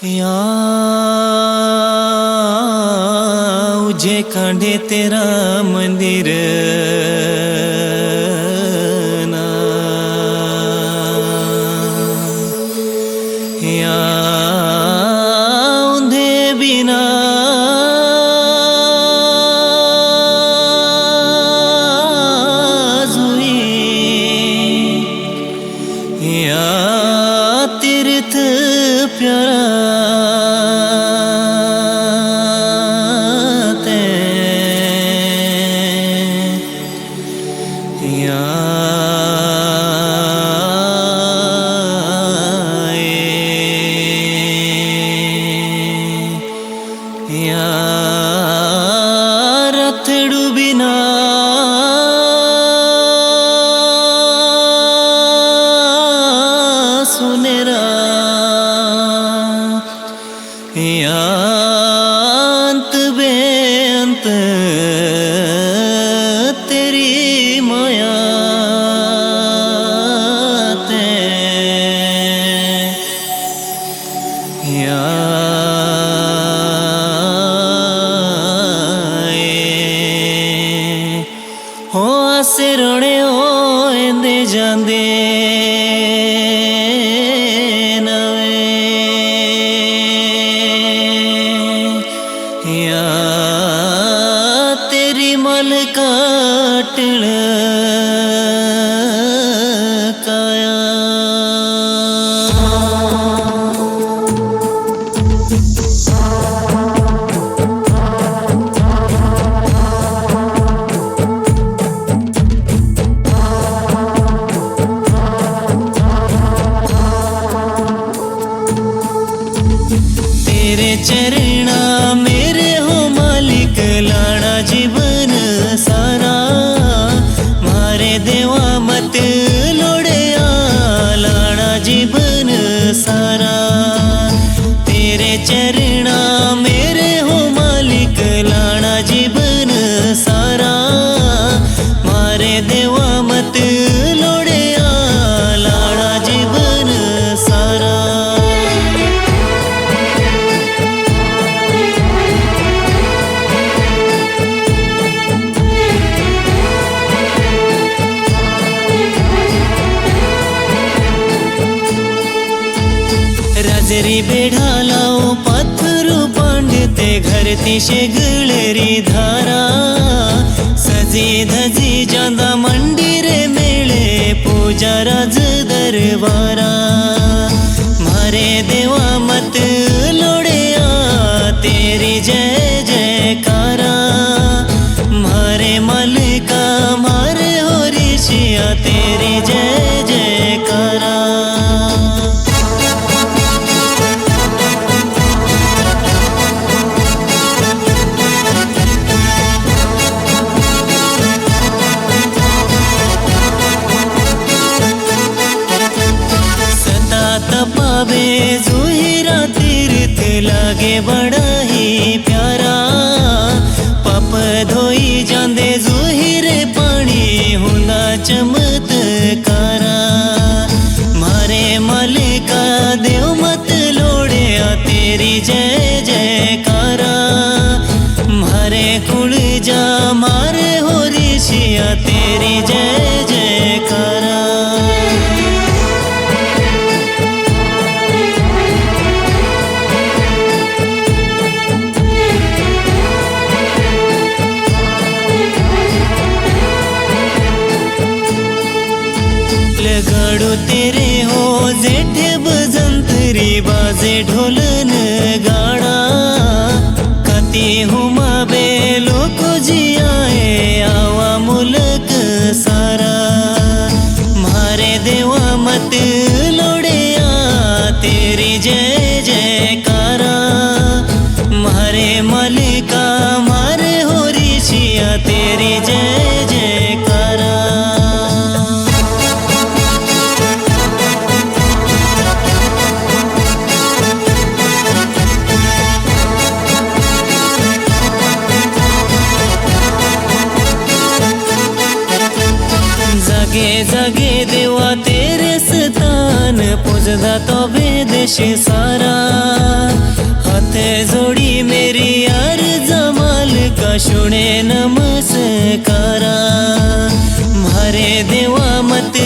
या उजे कांढे तेरा मंदिर ना या उंधे बिना जुई या तीर्थ प्यारा रथड़ू बिना सुनेरा अंत बेअंत तेरी माया हो सिरणे हो इंदे जांदे नवे या तेरी मल काटण काया तेरे चरणा मेरे हो मालिक लाना जीवन सारा मारे देवा मत लोड़िया लाना जीवन सारा तेरे चरणा मेरे हो मालिक लाना जीवन सारा मारे देवा मत लोड़िया लाना जीवन सारा राजरी बेढ़ा लाओ पत्थर पांडते घरती शेगळरी धारा सजी धजी जांदा मंदिरे मेळे पूजा राज दरबारा मारे देवा मत लोड़िया तेरी जय जयकारा मारे मालिका मारे होरिशिया तेरी जय जयकारा पावे जुहिरा तीर्थ लागे बड़ा ही प्यारा पाप धोई जांदे जुहिरे पानी हुंदा चमत्कारा मारे मालिका देव मत लोड़िया तेरी जय जयकारा मारे कुल जा मारे होरिशिया तेरी जय जयकारा लगाड़ो तेरे हो जेठे बजंतरी बाजे ढोलन गाड़ा कती हुमा बे लोको जियाए आवा मुल्क सारा मारे देवा मत लोड़िया तेरी जय जयकारा मारे मालिका मारे होरिशिया तेरी जय जयकारा जागे जागे देवा तेरे स्थान पुजदा तो बे देश सारा। हाथ जोड़ी मेरी अर्ज मालिका शुणे नमस्कारा। मारे देवा मत